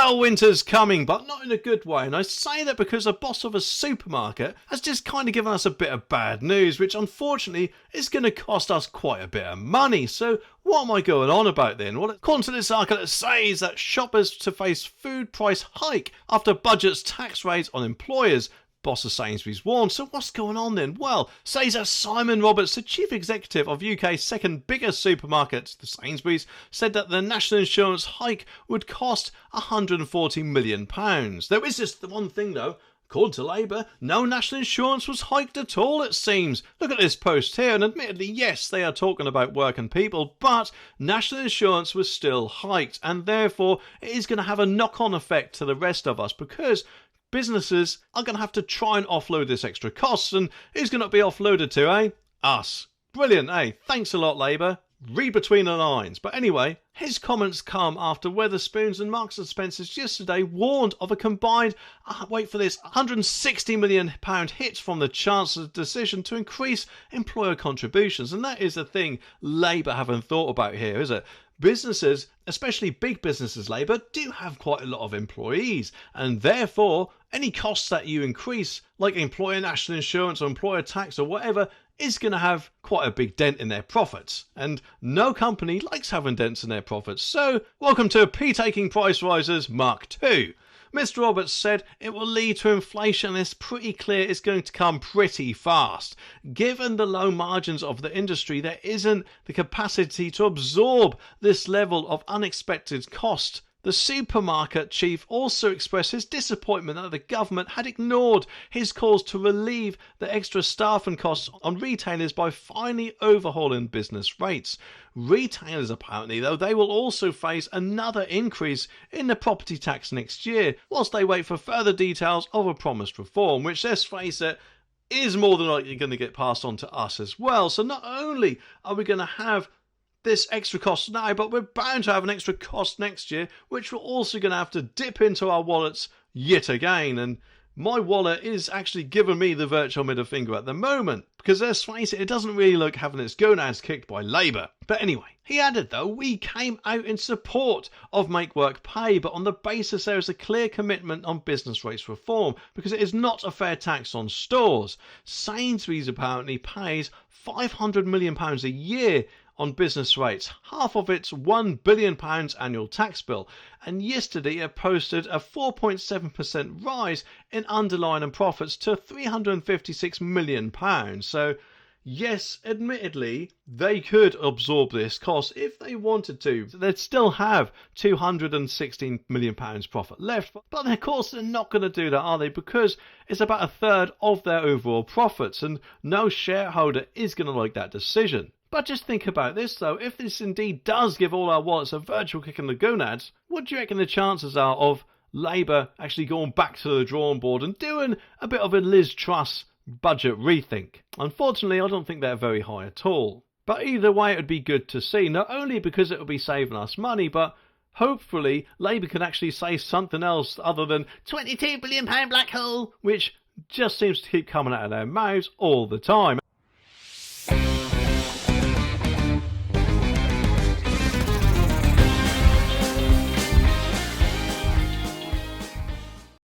Well, winter's coming, but not in a good way, and I say that because the boss of a supermarket has just kind of given us a bit of bad news, which unfortunately is going to cost us quite a bit of money. So what am I going on about then? Well, according to this article, it says that shoppers to face food price hike after budget's tax raise on employers. Boss of Sainsbury's warned. So what's going on then? Well, says that Simon Roberts, the chief executive of UK's second biggest supermarket, the Sainsbury's, said that the national insurance hike would cost £140 million. There is just the one thing though. According to Labour, no national insurance was hiked at all, it seems. Look at this post here, and admittedly, yes, they are talking about working people, but national insurance was still hiked, and therefore it is going to have a knock-on effect to the rest of us, because businesses are going to have to try and offload this extra costs, and who's going to be offloaded to, eh? Us. Brilliant, eh? Thanks a lot, Labour. Read between the lines. But anyway, his comments come after Wetherspoons and Marks and Spencer's yesterday warned of a combined, wait for this, £160 million hit from the Chancellor's decision to increase employer contributions. And that is the thing Labour haven't thought about here, is it? Businesses, especially big businesses, Labour, do have quite a lot of employees, and therefore any costs that you increase, like employer national insurance or employer tax or whatever, is going to have quite a big dent in their profits. And no company likes having dents in their profits. So, welcome to P-taking price rises Mark II. Mr. Roberts said it will lead to inflation, and it's pretty clear it's going to come pretty fast. Given the low margins of the industry, there isn't the capacity to absorb this level of unexpected cost. The supermarket chief also expressed his disappointment that the government had ignored his calls to relieve the extra staff and costs on retailers by finally overhauling business rates. Retailers apparently, though, they will also face another increase in the property tax next year, whilst they wait for further details of a promised reform, which, let's face it, is more than likely going to get passed on to us as well. So not only are we going to have this extra cost now, but we're bound to have an extra cost next year, which we're also going to have to dip into our wallets yet again. And my wallet is actually giving me the virtual middle finger at the moment, because let's face it, it doesn't really look having its gonads kicked by Labour. But anyway, he added though, we came out in support of Make Work Pay, but on the basis there is a clear commitment on business rates reform, because it is not a fair tax on stores. Sainsbury's apparently pays £500 million a year on business rates, half of its £1 billion annual tax bill, and yesterday it posted a 4.7% rise in underlying profits to £356 million. So yes, admittedly, they could absorb this cost if they wanted to. They'd still have £216 million profit left, but of course they're not going to do that, are they? Because it's about a third of their overall profits, and no shareholder is going to like that decision. But just think about this though, if this indeed does give all our wallets a virtual kick in the gonads, what do you reckon the chances are of Labour actually going back to the drawing board and doing a bit of a Liz Truss budget rethink? Unfortunately, I don't think they're very high at all. But either way, it would be good to see, not only because it would be saving us money, but hopefully Labour can actually say something else other than £22 billion black hole, which just seems to keep coming out of their mouths all the time.